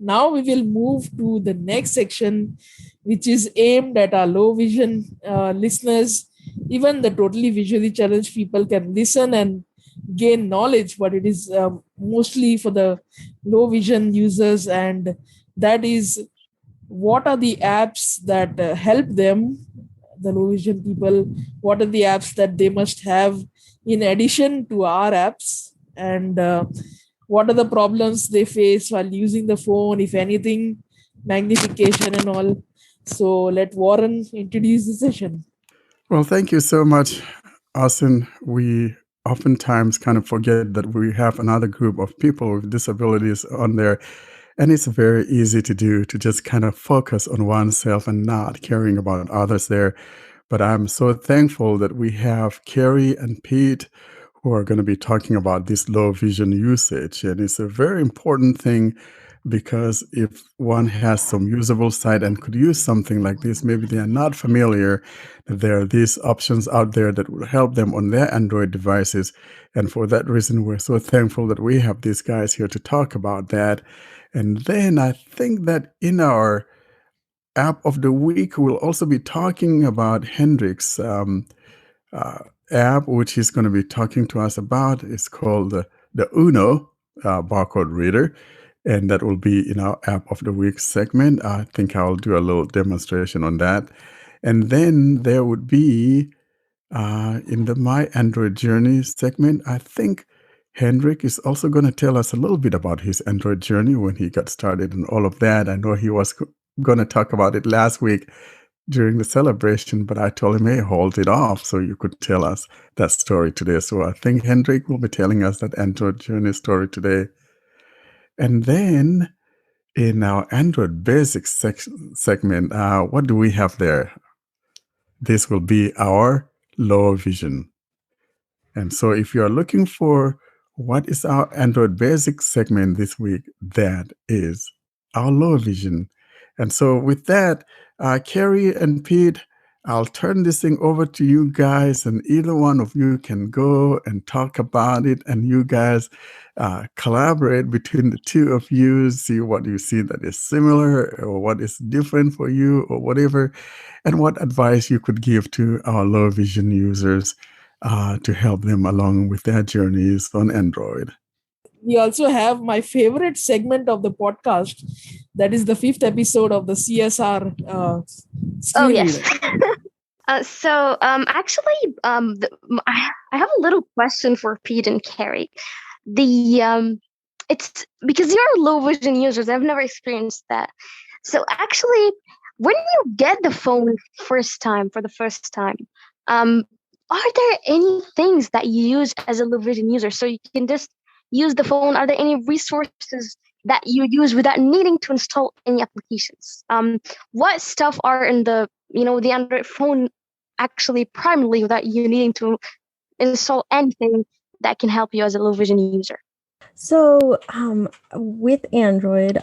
Now we will move to the next section, which is aimed at our low vision listeners. Even the totally visually challenged people can listen and gain knowledge, but it is mostly for the low vision users. And that is, what are the apps that help them, the low vision people? What are the apps that they must have in addition to our apps? And what are the problems they face while using the phone, if anything, magnification and all? So let Warren introduce the session. Well, thank you so much, Austin. We oftentimes kind of forget that we have another group of people with disabilities on there. And it's very easy to do to just kind of focus on oneself and not caring about others there. But I'm so thankful that we have Carrie and Pete who are going to be talking about this low vision usage. And it's a very important thing because if one has some usable site and could use something like this, maybe they are not familiar that there are these options out there that will help them on their Android devices. And for that reason, we're so thankful that we have these guys here to talk about that. And then I think that in our app of the week, we'll also be talking about Hendrik's uh, app, which he's going to be talking to us about. It's called the Uno barcode reader. And that will be in our app of the week segment. I think I'll do a little demonstration on that. And then there would be in the My Android Journey segment, I think Hendrik is also going to tell us a little bit about his Android journey when he got started and all of that. I know he was going to talk about it last week during the celebration, but I told him, hey, hold it off so you could tell us that story today. So I think Hendrik will be telling us that Android journey story today. And then in our Android Basics segment, what do we have there? This will be our low vision. And so if you are looking for what is our Android Basics segment this week, that is our low vision. And so with that, Carrie and Pete, I'll turn this thing over to you guys, and either one of you can go and talk about it, and you guys collaborate between the two of you, see what you see that is similar or what is different for you or whatever, and what advice you could give to our low vision users to help them along with their journeys on Android. We also have my favorite segment of the podcast, that is the fifth episode of the CSR Oh, screen yes. reader. Actually, I have a little question for Pete and Carrie. It's because you're low vision users. I've never experienced that. So actually, when you get the phone for the first time, are there any things that you use as a low vision user so you can just use the phone? Are there any resources that you use without needing to install any applications? What stuff are in the Android phone actually primarily without you needing to install anything that can help you as a low vision user? So with Android,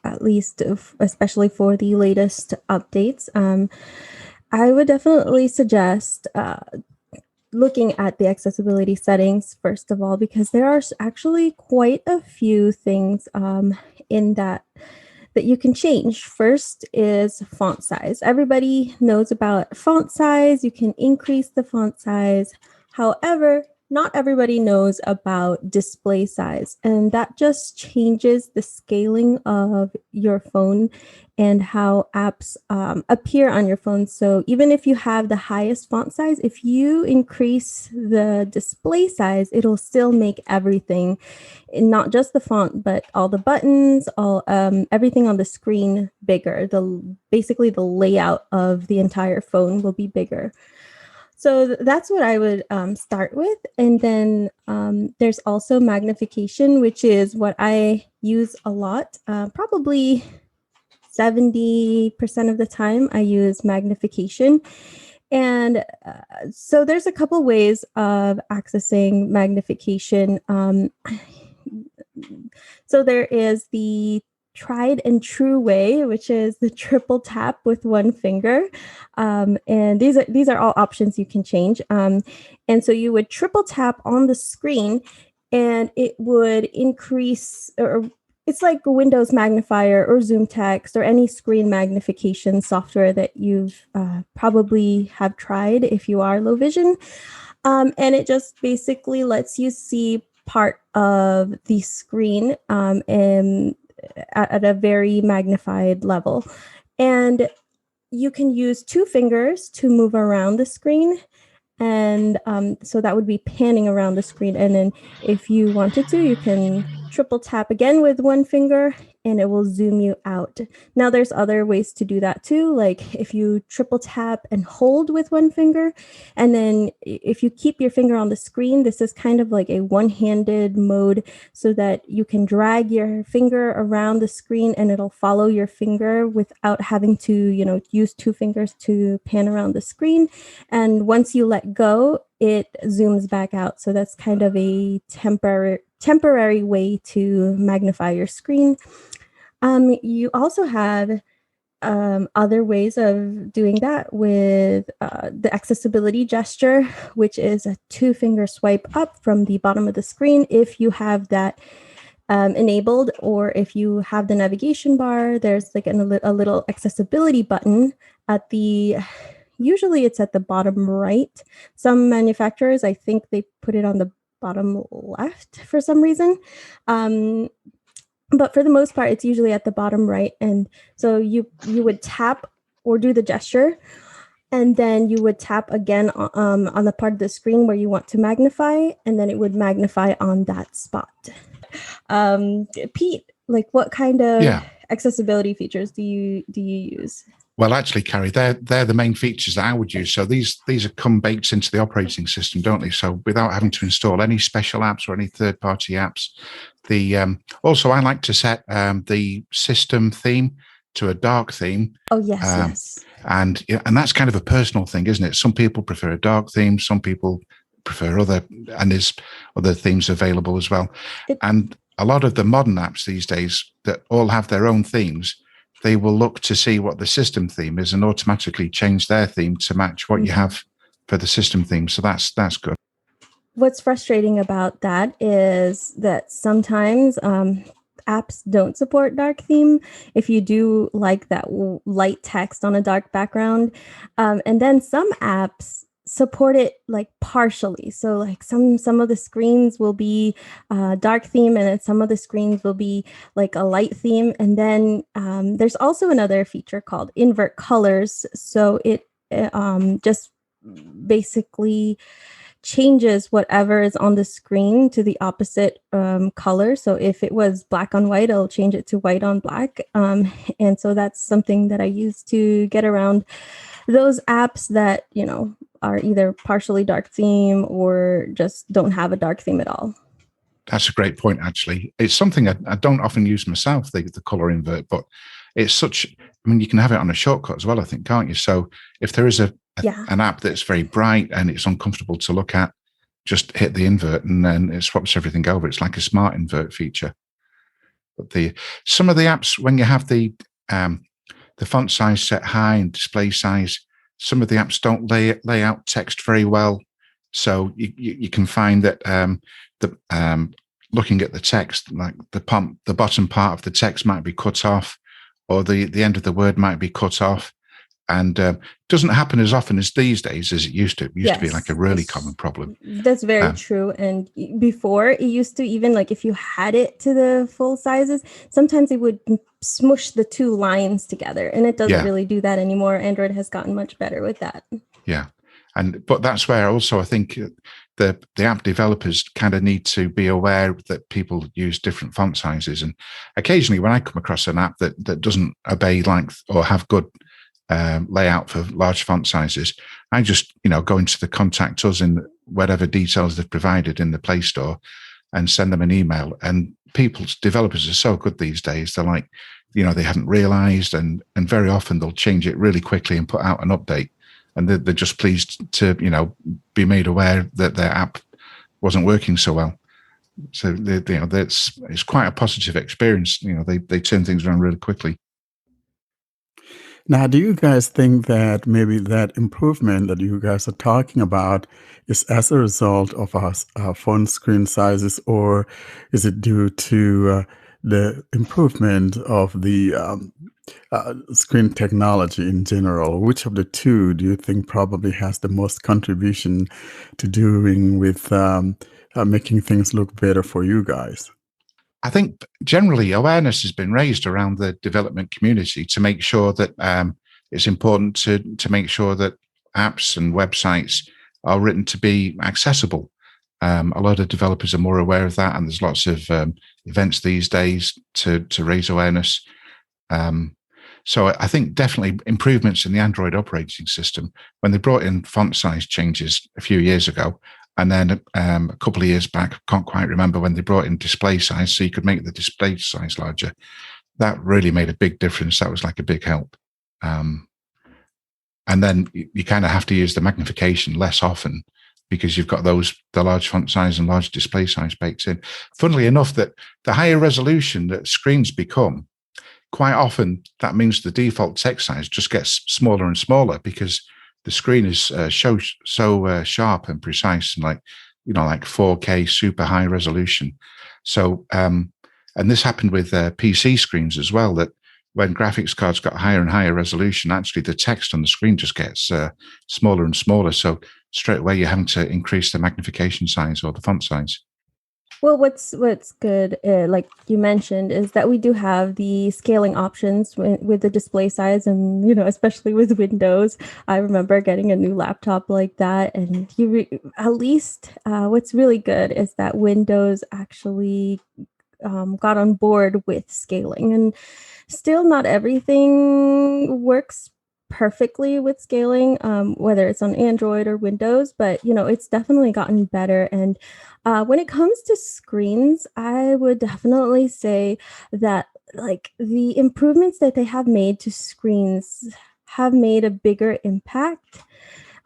at least especially for the latest updates, I would definitely suggest looking at the accessibility settings first of all, because there are actually quite a few things in that you can change. First is font size. Everybody knows about font size. You can increase the font size. However, not everybody knows about display size, and that just changes the scaling of your phone and how apps appear on your phone. So even if you have the highest font size, if you increase the display size, it'll still make everything, not just the font, but all the buttons, all everything on the screen bigger. Basically the layout of the entire phone will be bigger. So that's what I would start with. And then there's also magnification, which is what I use a lot. Probably 70% of the time I use magnification. And so there's a couple ways of accessing magnification. So there is the tried and true way, which is the triple tap with one finger. And these are all options you can change. And so you would triple tap on the screen and it would increase, or it's like Windows Magnifier or Zoom Text or any screen magnification software that you've probably have tried if you are low vision. And it just basically lets you see part of the screen and at a very magnified level. And you can use 2 fingers to move around the screen. And so that would be panning around the screen. And then if you wanted to, you can triple tap again with 1 finger and it will zoom you out. Now there's other ways to do that too. Like if you triple tap and hold with 1 finger, and then if you keep your finger on the screen, this is kind of like a one-handed mode so that you can drag your finger around the screen and it'll follow your finger without having to, use 2 fingers to pan around the screen. And once you let go, it zooms back out. So that's kind of a temporary way to magnify your screen. You also have other ways of doing that with the accessibility gesture, which is a 2-finger swipe up from the bottom of the screen if you have that enabled, or if you have the navigation bar, there's like a little accessibility button at usually it's at the bottom right. Some manufacturers, I think they put it on the bottom left for some reason. But for the most part, it's usually at the bottom right. And so you would tap or do the gesture, and then you would tap again on the part of the screen where you want to magnify, and then it would magnify on that spot. Pete, like what kind of accessibility features do you use? Well, actually, Carrie, they're the main features that I would use. So these are come baked into the operating system, don't they? So without having to install any special apps or any third-party apps. Also, I like to set the system theme to a dark theme. Oh yes, yes. And that's kind of a personal thing, isn't it? Some people prefer a dark theme, some people prefer other, and there's other themes available as well. And a lot of the modern apps these days that all have their own themes, they will look to see what the system theme is and automatically change their theme to match what you have for the system theme. So that's good. What's frustrating about that is that sometimes apps don't support dark theme if you do like that light text on a dark background. And then some apps support it like partially. So like some of the screens will be dark theme, and then some of the screens will be like a light theme. And then there's also another feature called invert colors. So it just basically changes whatever is on the screen to the opposite color. So if it was black on white, it'll change it to white on black. And so that's something that I use to get around those apps that, are either partially dark theme or just don't have a dark theme at all. That's a great point, actually. It's something I don't often use myself, the color invert, but it's you can have it on a shortcut as well, I think, can't you? So if there is an app that's very bright and it's uncomfortable to look at, just hit the invert and then it swaps everything over. It's like a smart invert feature. But some of the apps, when you have the font size set high and display size, some of the apps don't lay out text very well. So you can find that looking at the text, like the bottom part of the text might be cut off, or the end of the word might be cut off. And doesn't happen as often as these days as it used to. It used to be like a really common problem. That's very true. And before, it used to, even like if you had it to the full sizes, sometimes it would smush the 2 lines together. And it doesn't really do that anymore. Android has gotten much better with that. Yeah. But that's where also I think the app developers kind of need to be aware that people use different font sizes. And occasionally when I come across an app that doesn't obey length or have good layout for large font sizes, I just go into the contact us in whatever details they've provided in the Play Store and send them an email. And developers are so good these days. They're like, they haven't realized, and very often they'll change it really quickly and put out an update. And they're just pleased to be made aware that their app wasn't working so well. So it's quite a positive experience. They turn things around really quickly. Now, do you guys think that maybe that improvement that you guys are talking about is as a result of our phone screen sizes, or is it due to the improvement of the screen technology in general, which of the two do you think probably has the most contribution to doing with making things look better for you guys? I think generally awareness has been raised around the development community to make sure that it's important to make sure that apps and websites are written to be accessible. A lot of developers are more aware of that, and there's lots of events these days to raise awareness. So I think definitely improvements in the Android operating system, when they brought in font size changes a few years ago, and then a couple of years back, I can't quite remember, when they brought in display size, so you could make the display size larger. That really made a big difference. That was like a big help. And then you kind of have to use the magnification less often, because you've got the large font size and large display size baked in. Funnily enough, that the higher resolution that screens become, quite often that means the default text size just gets smaller and smaller, because the screen is so sharp and precise, and like 4K super high resolution. So and this happened with PC screens as well, that when graphics cards got higher and higher resolution, actually the text on the screen just gets smaller and smaller. So straight away you're having to increase the magnification size or the font size. Well, what's good, like you mentioned, is that we do have the scaling options with the display size, and especially with Windows. I remember getting a new laptop like that, and at least what's really good is that Windows actually got on board with scaling, and still not everything works perfectly with scaling, whether it's on Android or Windows, but it's definitely gotten better. And when it comes to screens, I would definitely say that like the improvements that they have made to screens have made a bigger impact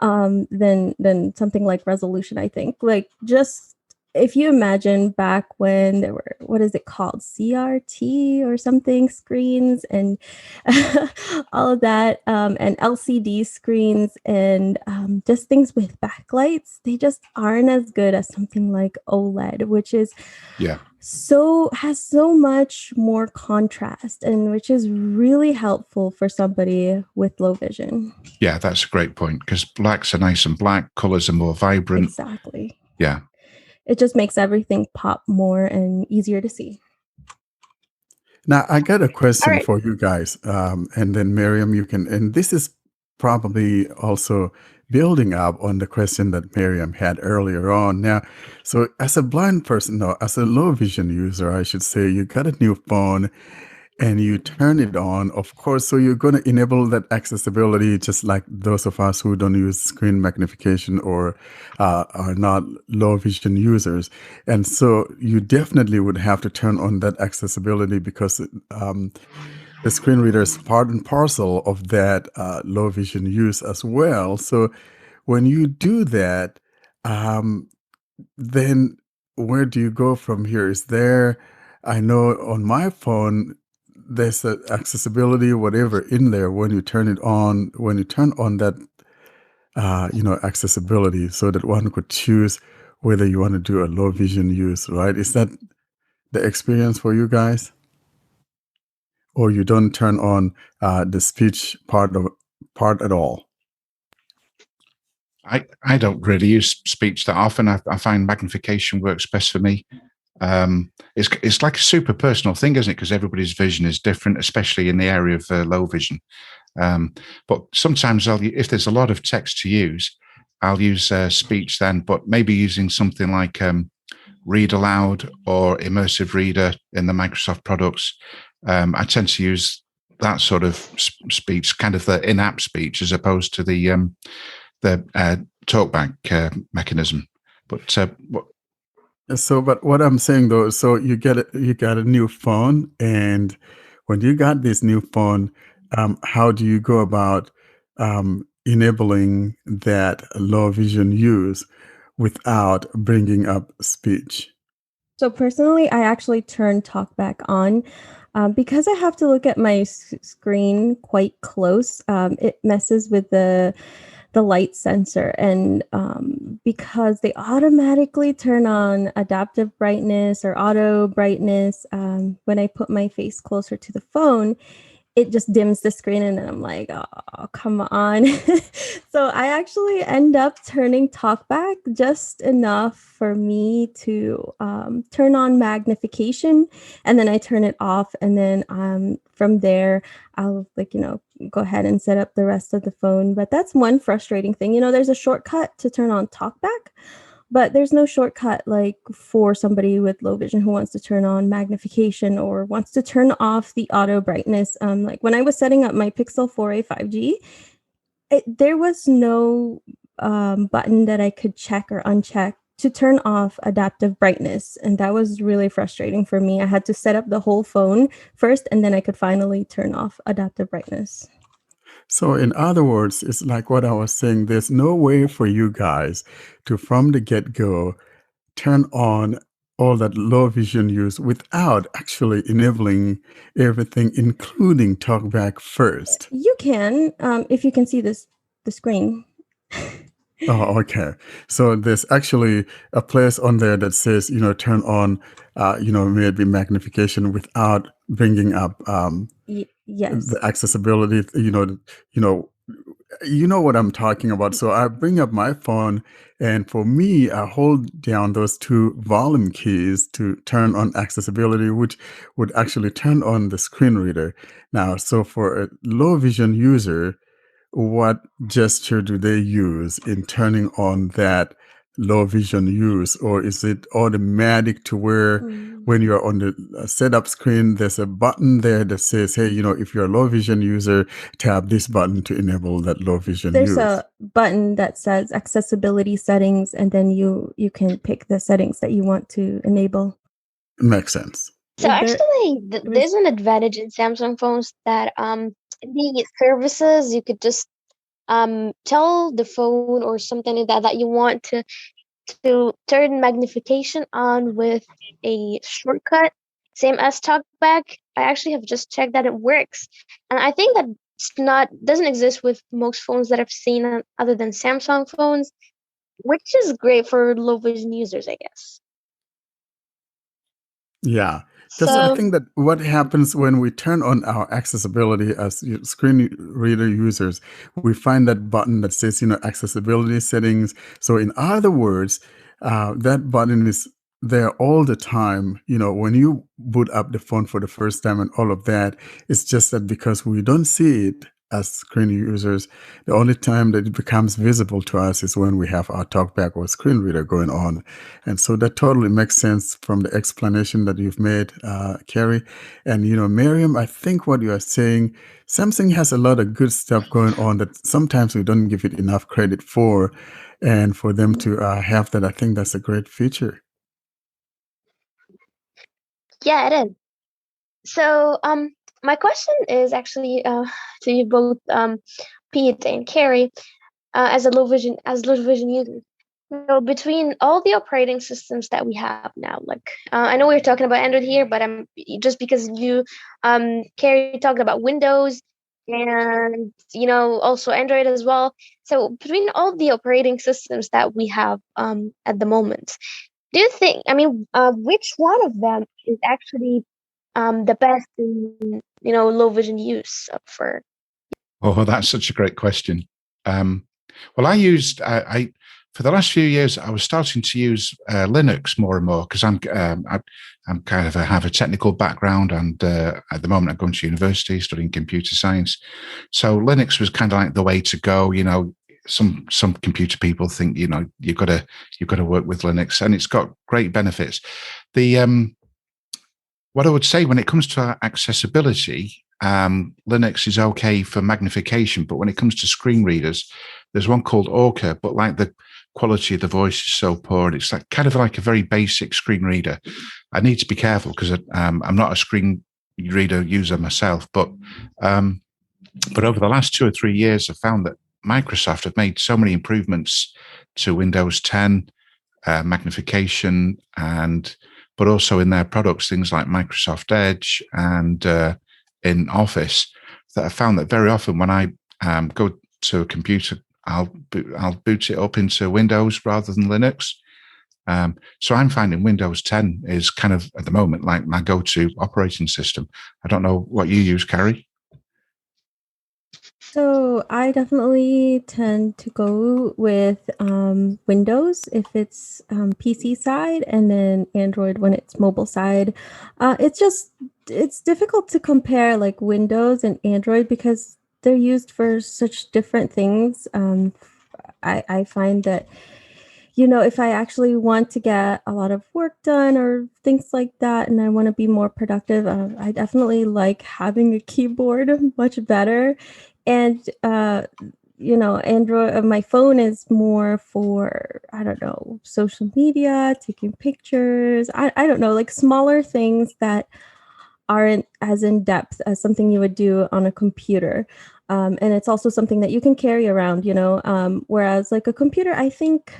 than something like resolution. I think, like, just if you imagine back when there were, what is it called, CRT or something screens, and all of that, and LCD screens, and just things with backlights, they just aren't as good as something like OLED, which is has so much more contrast, and which is really helpful for somebody with low vision. Yeah, that's a great point, because blacks are nice and black, colors are more vibrant. Exactly. Yeah. It just makes everything pop more and easier to see. Now, I got a question for you guys, and then Miriam, you can, and this is probably also building up on the question that Miriam had earlier on. Now, so as a blind person, no, as a low vision user, I should say, you got a new phone and you turn it on, of course, so you're going to enable that accessibility, just like those of us who don't use screen magnification or are not low vision users. And so you definitely would have to turn on that accessibility, because the screen reader is part and parcel of that low vision use as well. So when you do that, then where do you go from here? Is there, I know on my phone, there's an accessibility, whatever in there when you turn it on, when you turn on that, accessibility, so that one could choose whether you want to do a low vision use, right? Is that the experience for you guys? Or you don't turn on the speech part at all? I don't really use speech that often. I find magnification works best for me. It's like a super personal thing, isn't it? Because everybody's vision is different, especially in the area of low vision. But sometimes if there's a lot of text to use, I'll use speech then, but maybe using something like Read Aloud or Immersive Reader in the Microsoft products. I tend to use that sort of speech, kind of the in-app speech, as opposed to the talkback mechanism. But but what I'm saying though, so you got a new phone, and when you got this new phone, how do you go about enabling that low vision use without bringing up speech? So personally, I actually turn talkback on because I have to look at my screen quite close. It messes with the the light sensor, and because they automatically turn on adaptive brightness or auto brightness when I put my face closer to the phone, it just dims the screen, and then I'm like, oh, come on. So I actually end up turning talkback just enough for me to turn on magnification, and then I turn it off. And then from there, I'll go ahead and set up the rest of the phone. But that's one frustrating thing. There's a shortcut to turn on talkback, but there's no shortcut like for somebody with low vision who wants to turn on magnification or wants to turn off the auto brightness. Like when I was setting up my Pixel 4a 5G, there was no button that I could check or uncheck to turn off adaptive brightness. And that was really frustrating for me. I had to set up the whole phone first, and then I could finally turn off adaptive brightness. So in other words, it's like what I was saying, there's no way for you guys to, from the get-go, turn on all that low vision use without actually enabling everything, including talkback first. You can, if you can see the screen. Oh, okay. So there's actually a place on there that says, turn on, maybe magnification without bringing up yes, the accessibility. You know what I'm talking about. So I bring up my phone, and for me, I hold down those two volume keys to turn on accessibility, which would actually turn on the screen reader. Now, so for a low vision user, what gesture do they use in turning on that low vision use? Or is it automatic to where when you're on the setup screen, there's a button there that says, hey, if you're a low vision user, tap this button to enable that low vision There's use? a button that says accessibility settings, and then you can pick the settings that you want to enable. Makes sense. So actually, there's an advantage in Samsung phones that the services, you could just tell the phone or something like that you want to turn magnification on with a shortcut, same as talkback. I actually have just checked that it works, and I think that doesn't exist with most phones that I've seen other than Samsung phones, which is great for low vision users, I guess. Yeah. Because I think that what happens when we turn on our accessibility as screen reader users, we find that button that says, accessibility settings. So in other words, that button is there all the time. When you boot up the phone for the first time and all of that, it's just that because we don't see it as screen users, the only time that it becomes visible to us is when we have our talkback or screen reader going on. And so that totally makes sense from the explanation that you've made, Carrie. And, Miriam, I think what you are saying, Samsung has a lot of good stuff going on that sometimes we don't give it enough credit for. And for them to have that, I think that's a great feature. Yeah, it is. So, my question is actually to you both, Pete and Carrie, as low vision users. So between all the operating systems that we have now, like I know we're talking about Android here, but I'm just because you, Carrie, talked about Windows and also Android as well. So between all the operating systems that we have at the moment, do you think? I mean, which one of them is actually the best in low vision use for? Oh, that's such a great question. Well, I used for the last few years, I was starting to use Linux more and more because I'm kind of have a technical background, and at the moment I'm going to university studying computer science. So Linux was kind of like the way to go. Some computer people think you've got to work with Linux, and it's got great benefits. What I would say when it comes to accessibility, Linux is okay for magnification, but when it comes to screen readers, there's one called Orca, but like the quality of the voice is so poor, and it's like kind of like a very basic screen reader. I need to be careful because I'm not a screen reader user myself, but over the last 2 or 3 years, I've found that Microsoft have made so many improvements to Windows 10 magnification, but also in their products, things like Microsoft Edge and in Office, that I found that very often when I go to a computer I'll boot it up into Windows rather than Linux. So I'm finding Windows 10 is kind of, at the moment, like my go-to operating system. I don't know what you use, Carrie. So I definitely tend to go with Windows if it's PC side, and then Android when it's mobile side. It's difficult to compare like Windows and Android because they're used for such different things. I find that, if I actually want to get a lot of work done or things like that, and I want to be more productive, I definitely like having a keyboard much better. And, Android, my phone is more for, I don't know, social media, taking pictures. I don't know, like smaller things that aren't as in depth as something you would do on a computer. And it's also something that you can carry around, whereas like a computer, I think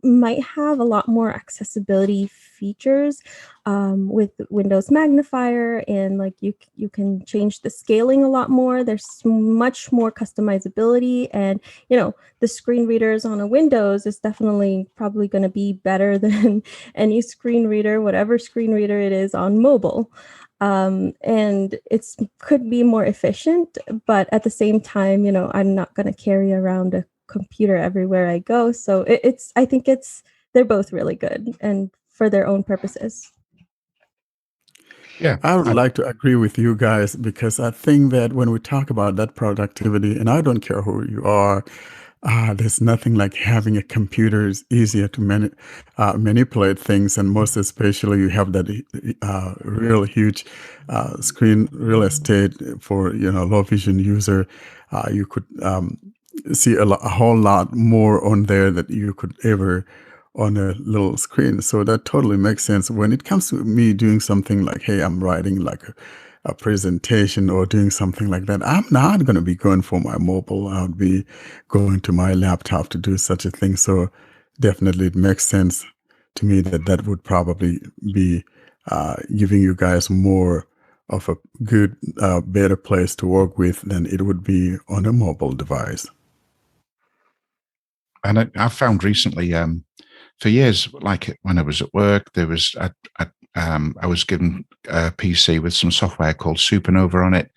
might have a lot more accessibility features with Windows Magnifier, and like you can change the scaling a lot more. There's much more customizability, and the screen readers on a Windows is definitely probably going to be better than any screen reader, whatever screen reader it is on mobile. And it's could be more efficient, but at the same time, I'm not going to carry around a computer everywhere I go. So I think they're both really good and for their own purposes. Yeah, I would like to agree with you guys because I think that when we talk about that productivity, and I don't care who you are, there's nothing like having a computer is easier to manipulate things, and most especially you have that real huge screen real estate for low vision user. You could see a whole lot more on there that you could ever on a little screen. So that totally makes sense. When it comes to me doing something like, hey, I'm writing like a presentation or doing something like that, I'm not going to be going for my mobile. I would be going to my laptop to do such a thing. So definitely it makes sense to me that would probably be giving you guys more of a good, better place to work with than it would be on a mobile device. And I've found recently, for years, like when I was at work, there was I was given a PC with some software called Supernova on it,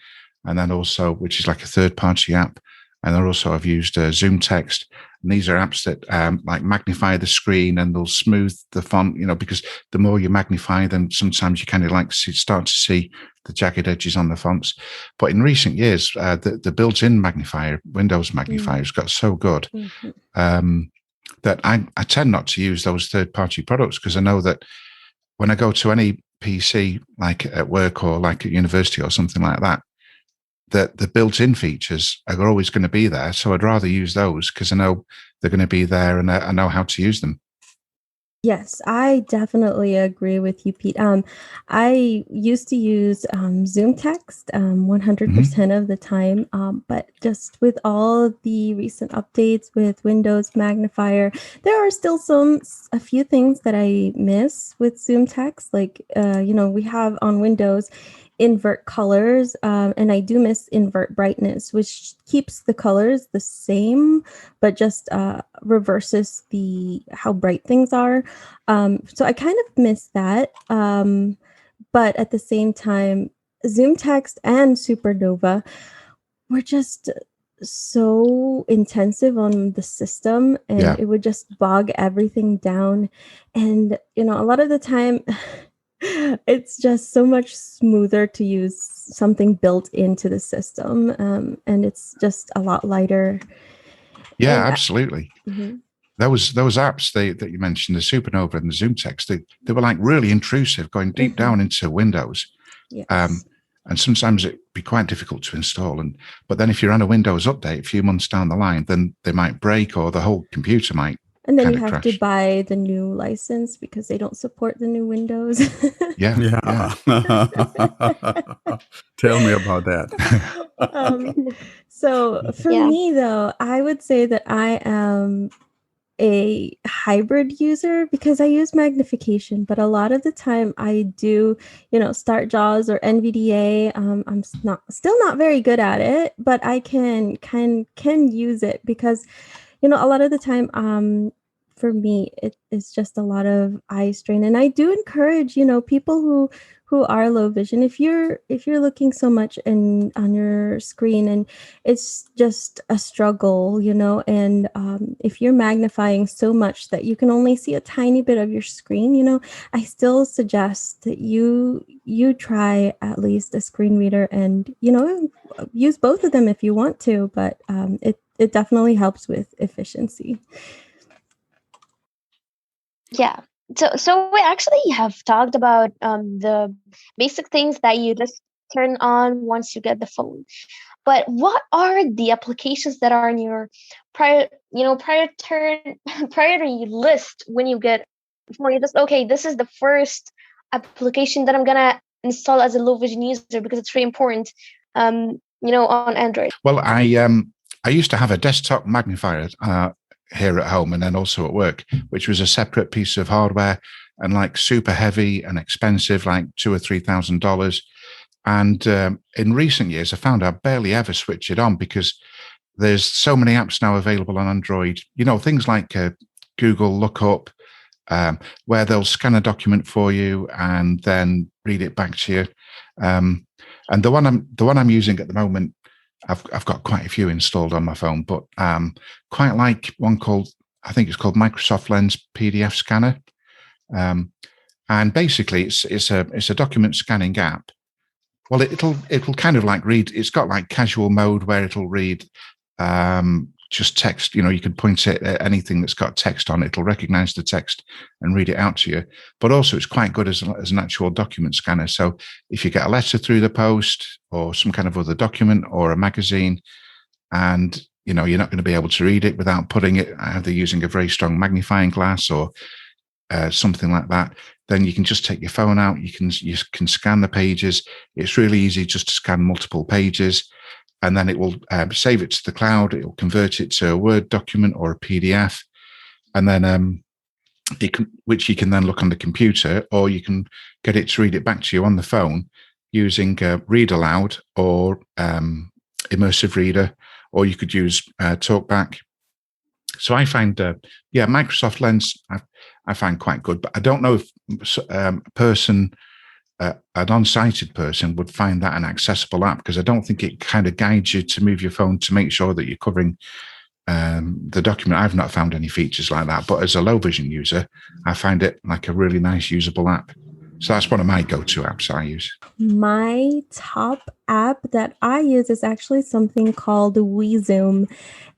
and then also, which is like a third-party app. And then also I've used Zoom Text, and these are apps that like magnify the screen and they'll smooth the font, because the more you magnify them, sometimes you kind of like start to see the jagged edges on the fonts. But in recent years, the built-in magnifier, Windows magnifier, has got so good that I tend not to use those third-party products, because I know that when I go to any PC, like at work or like at university or something like that, that the built-in features are always going to be there. So I'd rather use those because I know they're going to be there and I know how to use them. Yes, I definitely agree with you, Pete. I used to use Zoom Text 100% of the time, but just with all the recent updates with Windows Magnifier, there are still a few things that I miss with Zoom Text. Like, we have on Windows invert colors, and I do miss invert brightness, which keeps the colors the same, but just reverses how bright things are. So I kind of miss that. But at the same time, Zoom Text and Supernova were just so intensive on the system, and it would just bog everything down. And, a lot of the time, it's just so much smoother to use something built into the system, and it's just a lot lighter. Yeah, absolutely. Those apps that you mentioned, the Supernova and the Zoom Text, they were like really intrusive, going deep down into Windows. Yes. And sometimes it'd be quite difficult to install. But then if you're on a Windows update a few months down the line, then they might break or the whole computer might. And then you have to buy the new license because they don't support the new Windows. Yeah. Tell me about that. So for me, though, I would say that I am a hybrid user because I use magnification, but a lot of the time I do, start JAWS or NVDA. I'm still not very good at it, but I can use it because, a lot of the time, for me, it is just a lot of eye strain, and I do encourage, people who are low vision, if you're looking so much on your screen and it's just a struggle, and if you're magnifying so much that you can only see a tiny bit of your screen, I still suggest that you try at least a screen reader and use both of them if you want to, but it definitely helps with efficiency. Yeah. So we actually have talked about the basic things that you just turn on once you get the phone. But what are the applications that are in your priority list when you get phone? You just, okay, this is the first application that I'm gonna install as a low vision user because it's really important. On Android. Well, I used to have a desktop magnifier here at home and then also at work, which was a separate piece of hardware and like super heavy and expensive, like $2,000 or $3,000. And in recent years, I found I barely ever switch it on because there's so many apps now available on Android. Things like Google Lookup, where they'll scan a document for you and then read it back to you. And the one I'm using at the moment, I've got quite a few installed on my phone, but quite like one I think it's called Microsoft Lens PDF Scanner. And basically it's a document scanning app. Well, it'll kind of like read. It's got like casual mode where it'll read just text. You can point it at anything that's got text on it. It'll recognize the text and read it out to you. But also it's quite good as an actual document scanner. So if you get a letter through the post or some kind of other document or a magazine, and you're not going to be able to read it without putting it either using a very strong magnifying glass or something like that, then you can just take your phone out. You can scan the pages. It's really easy just to scan multiple pages, and then it will save it to the cloud. It will convert it to a Word document or a PDF, and then which you can then look on the computer, or you can get it to read it back to you on the phone using Read Aloud or Immersive Reader, or you could use TalkBack. So I find, Microsoft Lens I find quite good, but I don't know if an unsighted person would find that an accessible app, because I don't think it kind of guides you to move your phone to make sure that you're covering the document. I've not found any features like that, but as a low vision user, I find it like a really nice usable app. So that's one of my go-to apps I use. My top app that I use is actually something called WeZoom.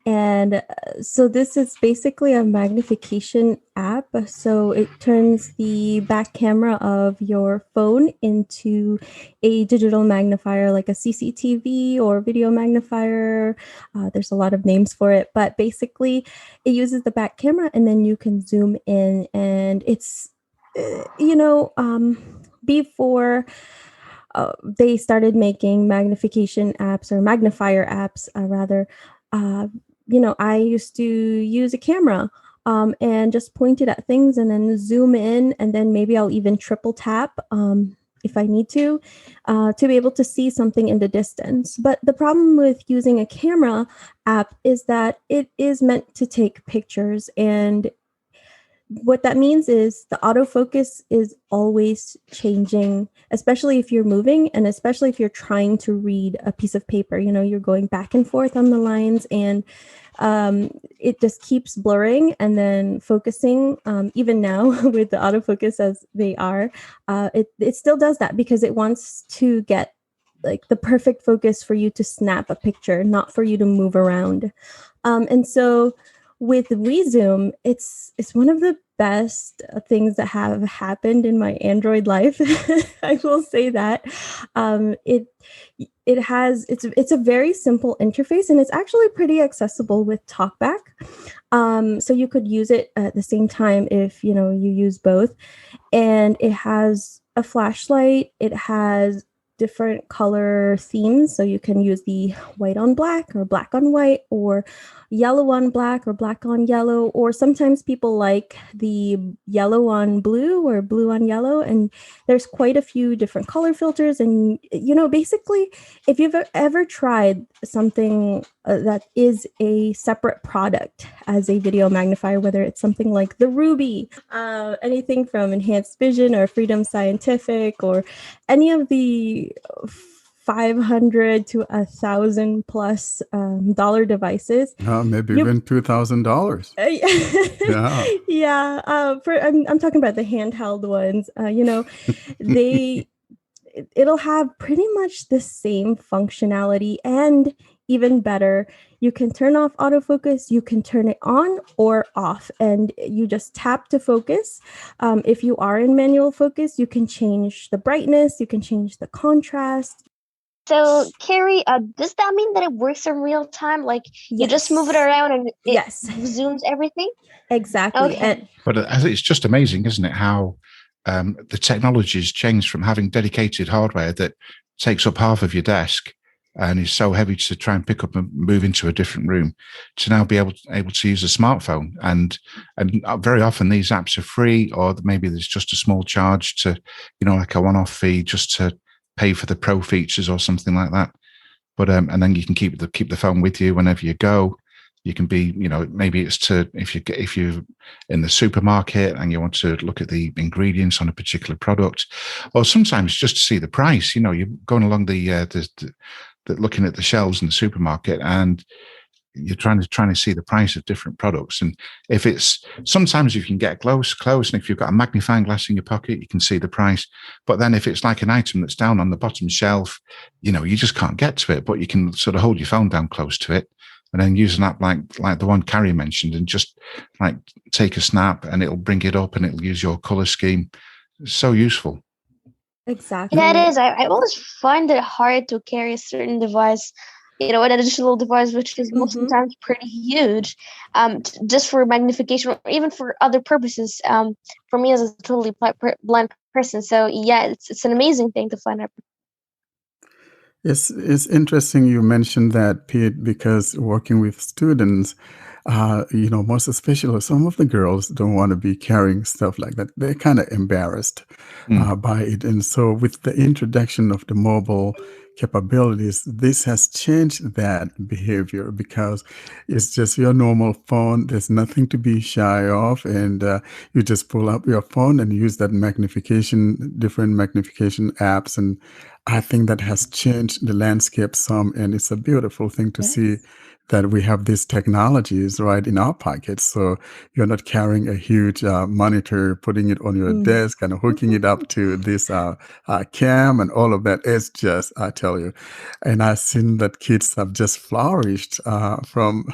And so this is basically a magnification app. So it turns the back camera of your phone into a digital magnifier, like a CCTV or video magnifier. There's a lot of names for it, but basically it uses the back camera and then you can zoom in, and it's, before they started making magnification apps or magnifier apps, rather, I used to use a camera and just point it at things and then zoom in, and then maybe I'll even triple tap if I need to be able to see something in the distance. But the problem with using a camera app is that it is meant to take pictures, and what that means is the autofocus is always changing, especially if you're moving and especially if you're trying to read a piece of paper. You're going back and forth on the lines, and it just keeps blurring and then focusing. Even now with the autofocus as they are, it still does that because it wants to get like the perfect focus for you to snap a picture, not for you to move around. And so with WeZoom, it's one of the best things that have happened in my Android life. I will say that. It's a very simple interface, and it's actually pretty accessible with TalkBack. So you could use it at the same time if you use both. And it has a flashlight. It has different color themes. So you can use the white on black or black on white or yellow on black or black on yellow, or sometimes people like the yellow on blue or blue on yellow. And there's quite a few different color filters. And, basically, if you've ever tried something that is a separate product as a video magnifier, whether it's something like the Ruby, anything from Enhanced Vision or Freedom Scientific, or any of the $500 to $1,000+ dollar devices, maybe even $2,000. Yeah. I'm talking about the handheld ones. It'll have pretty much the same functionality, and even better, you can turn off autofocus, you can turn it on or off, and you just tap to focus. If you are in manual focus, you can change the brightness, you can change the contrast. So, Carrie, does that mean that it works in real time? Like, you just move it around and it zooms everything? Exactly. Okay. But it's just amazing, isn't it, how the technology has changed from having dedicated hardware that takes up half of your desk and is so heavy to try and pick up and move into a different room, to now be able to use a smartphone. And very often these apps are free, or maybe there's just a small charge to, like a one-off fee just to pay for the pro features or something like that. But and then you can keep the phone with you whenever you go. You can be, maybe it's if you're in the supermarket and you want to look at the ingredients on a particular product, or sometimes just to see the price. You're going along the looking at the shelves in the supermarket, and you're trying to see the price of different products. And if it's, sometimes you can get close, and if you've got a magnifying glass in your pocket, you can see the price. But then if it's like an item that's down on the bottom shelf, you just can't get to it, but you can sort of hold your phone down close to it, and then use an app like the one Carrie mentioned, and just like take a snap, and it'll bring it up and it'll use your color scheme. It's so useful. Exactly. Yeah, it is. I always find it hard to carry a certain device, an additional device, which is most of the times pretty huge, just for magnification or even for other purposes. For me as a totally blind person. So yeah, it's an amazing thing to find out. It's interesting you mentioned that, Pete, because working with students, most especially some of the girls don't want to be carrying stuff like that. They're kind of embarrassed by it. And so with the introduction of the mobile capabilities, this has changed that behavior, because it's just your normal phone. There's nothing to be shy of. And you just pull up your phone and use that different magnification apps. And I think that has changed the landscape some. And it's a beautiful thing to see that we have these technologies right in our pockets. So you're not carrying a huge monitor, putting it on your desk and hooking it up to this cam and all of that. It's just, I tell you. And I've seen that kids have just flourished from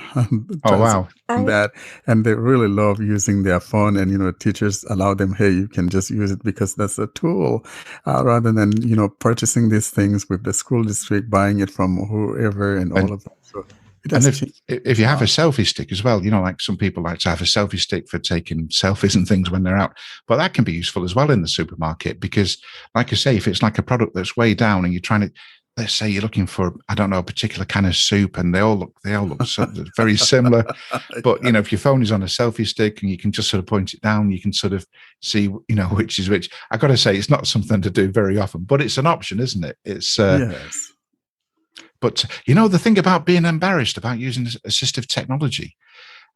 wow. that. And they really love using their phone. And, teachers allow them, hey, you can just use it because that's a tool, rather than, purchasing these things with the school district, buying it from whoever and all of that. So and if you have a selfie stick as well, like some people like to have a selfie stick for taking selfies and things when they're out, but that can be useful as well in the supermarket, because like I say, if it's like a product that's way down and you're trying to, let's say you're looking for, I don't know, a particular kind of soup, and they all look so very similar. But, if your phone is on a selfie stick and you can just sort of point it down, you can sort of see, which is which. I got to say, it's not something to do very often, but it's an option, isn't it? It's yes. But, the thing about being embarrassed about using assistive technology,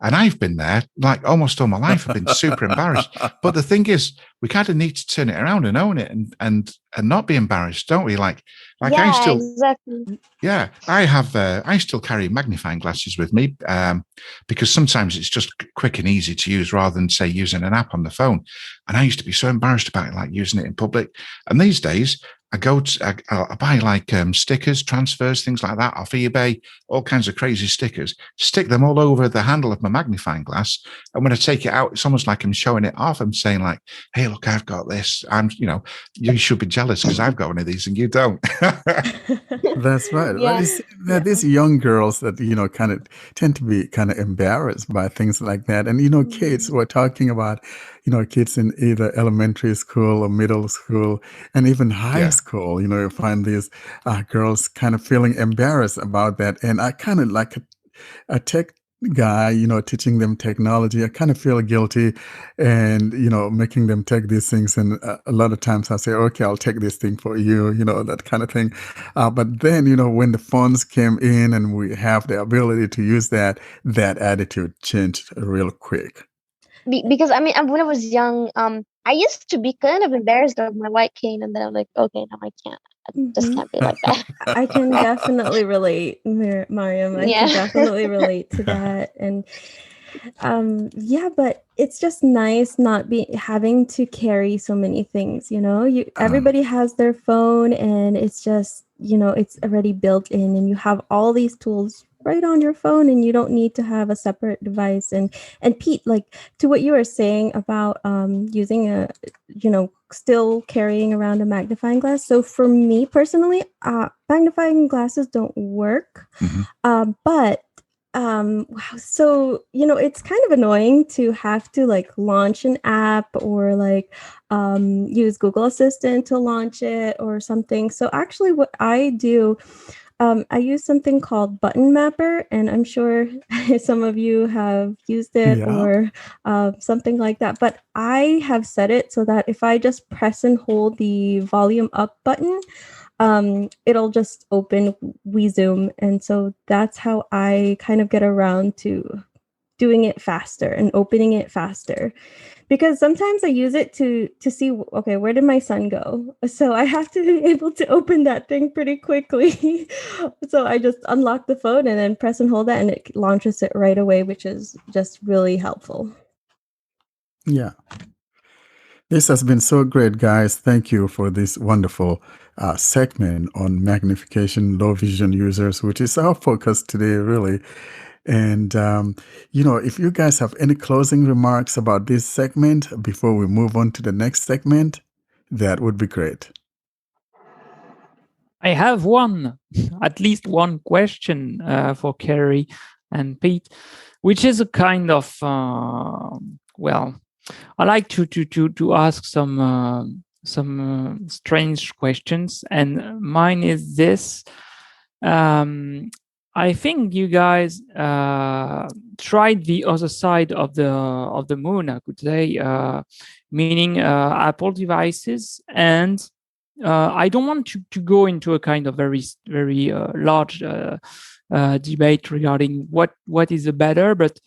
and I've been there, like almost all my life, I've been super embarrassed. But the thing is, we kind of need to turn it around and own it and not be embarrassed, don't we? Like yeah, I still, exactly. Yeah, I still carry magnifying glasses with me, because sometimes it's just quick and easy to use rather than, say, using an app on the phone. And I used to be so embarrassed about it, like using it in public. And these days, I buy like stickers, transfers, things like that off eBay, all kinds of crazy stickers, stick them all over the handle of my magnifying glass. And when I take it out, it's almost like I'm showing it off. I'm saying like, hey, look, I've got this. You should be jealous because I've got one of these and you don't. That's right. Yeah. These young girls that, kind of tend to be kind of embarrassed by things like that. And, kids were talking about, kids in either elementary school or middle school and even high Yeah. school, you find these girls kind of feeling embarrassed about that. And I kind of like a tech guy, teaching them technology. I kind of feel guilty and, making them take these things. And a lot of times I say, okay, I'll take this thing for you, that kind of thing. But then, when the phones came in and we have the ability to use that attitude changed real quick. Because I mean, when I was young, I used to be kind of embarrassed of my white cane, and then I'm like, okay, no, I can't. I just can't be like that. I can definitely relate, Mariam. I can Yeah. definitely relate to that. And yeah, but it's just nice not having to carry so many things, everybody has their phone and it's just, it's already built in and you have all these tools right on your phone and you don't need to have a separate device. And Pete, like to what you were saying about using a, still carrying around a magnifying glass. So for me personally, magnifying glasses don't work, but wow. So, it's kind of annoying to have to like launch an app or like use Google Assistant to launch it or something. So actually what I do, I use something called Button Mapper, and I'm sure some of you have used it or something like that. But I have set it so that if I just press and hold the volume up button, it'll just open WeZoom. And so that's how I kind of get around to doing it faster and opening it faster. Because sometimes I use it to see, okay, where did my son go? So I have to be able to open that thing pretty quickly. So I just unlock the phone and then press and hold that and it launches it right away, which is just really helpful. Yeah. This has been so great, guys. Thank you for this wonderful segment on magnification, low vision users, which is our focus today, really. And, if you guys have any closing remarks about this segment before we move on to the next segment, that would be great. I have at least one question for Carrie and Pete, which is a kind of, I like to ask some strange questions, and mine is this. I think you guys tried the other side of the moon, I could say, meaning Apple devices, and I don't want to go into a kind of very very large debate regarding what is the better, but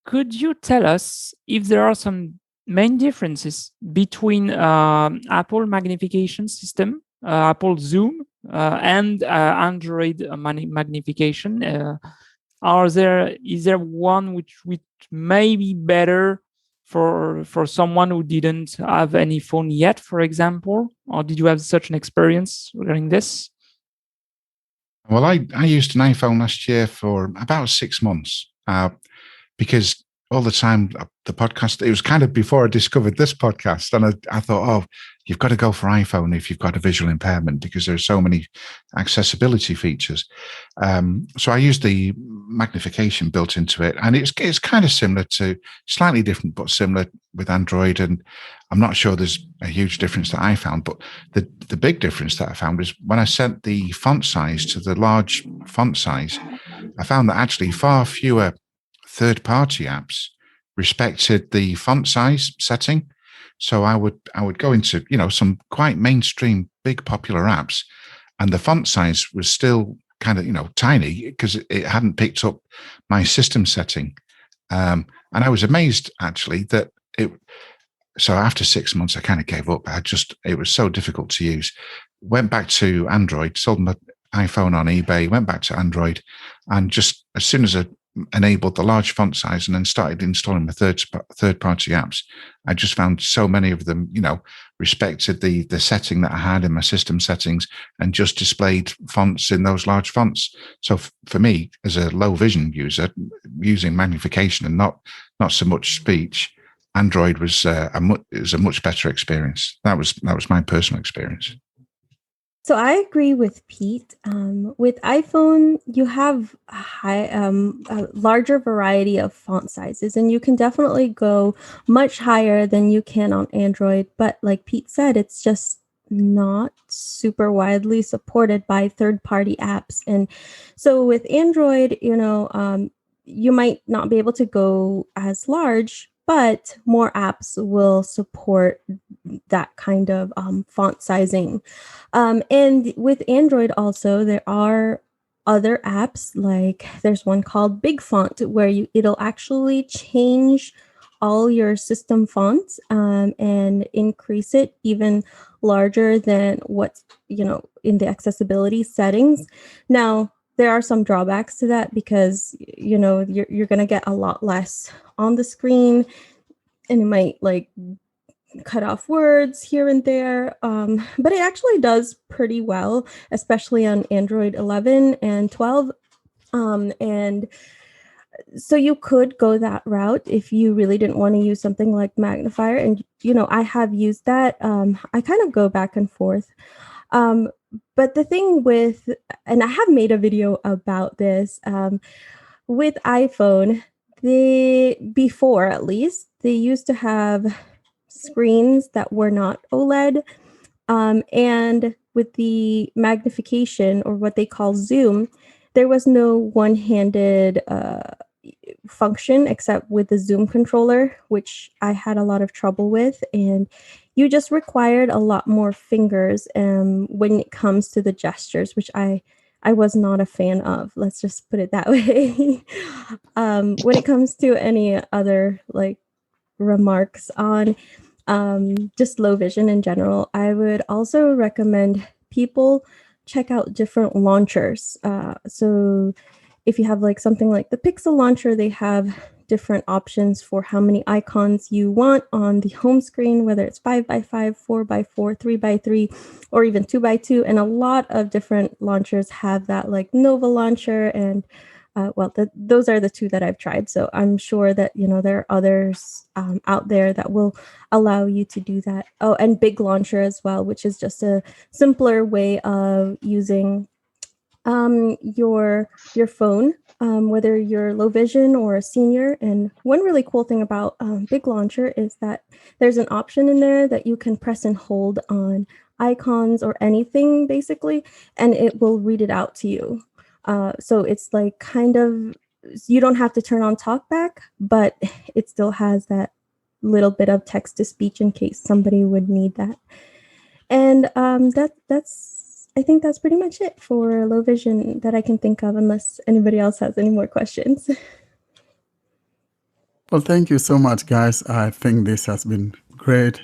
could you tell us if there are some main differences between Apple magnification system, Apple Zoom, and Android magnification? Is there one which may be better for someone who didn't have any phone yet, for example? Or did you have such an experience regarding this? Well, I used an iPhone last year for about 6 months because all the time the podcast, it was kind of before I discovered this podcast, and I thought, oh, you've got to go for iPhone if you've got a visual impairment because there's so many accessibility features. So I used the magnification built into it, and it's kind of similar to, slightly different but similar with Android. And I'm not sure there's a huge difference that I found, but the big difference that I found was when I set the font size to the large font size, I found that actually far fewer third-party apps respected the font size setting. So I would go into, some quite mainstream, big popular apps, and the font size was still kind of, tiny because it hadn't picked up my system setting. And I was amazed actually that so after 6 months, I kind of gave up. It was so difficult to use. Went back to Android, sold my iPhone on eBay, went back to Android, and just as soon as I enabled the large font size and then started installing the third-party apps, I just found so many of them, respected the setting that I had in my system settings and just displayed fonts in those large fonts. So for me, as a low vision user, using magnification and not so much speech, Android was a much better experience. That was my personal experience. So I agree with Pete. With iPhone, you have a larger variety of font sizes, and you can definitely go much higher than you can on Android. But like Pete said, it's just not super widely supported by third-party apps. And so with Android, you might not be able to go as large, but more apps will support that kind of font sizing. And with Android also, there are other apps, like there's one called Big Font where it'll actually change all your system fonts and increase it even larger than what's in the accessibility settings. Now there are some drawbacks to that because you're going to get a lot less on the screen, and it might like cut off words here and there, but it actually does pretty well, especially on Android 11 and 12. And so you could go that route if you really didn't want to use something like Magnifier. And, I have used that. I kind of go back and forth. But the thing and I have made a video about this, with iPhone, before at least, they used to have screens that were not OLED. And with the magnification, or what they call zoom, there was no one-handed function except with the zoom controller, which I had a lot of trouble with. And you just required a lot more fingers when it comes to the gestures, which I was not a fan of. Let's just put it that way. When it comes to any other like remarks on just low vision in general, I would also recommend people check out different launchers. So if you have like something like the Pixel launcher, they have different options for how many icons you want on the home screen, whether it's 5x5, 4x4, 3x3, or even 2x2. And a lot of different launchers have that, like Nova launcher and those are the two that I've tried. So I'm sure that, there are others out there that will allow you to do that. Oh, and Big Launcher as well, which is just a simpler way of using your phone, whether you're low vision or a senior. And one really cool thing about Big Launcher is that there's an option in there that you can press and hold on icons or anything, basically, and it will read it out to you. So it's like kind of, you don't have to turn on talkback, but it still has that little bit of text to speech in case somebody would need that. And I think that's pretty much it for low vision that I can think of, unless anybody else has any more questions. Well, thank you so much, guys. I think this has been great.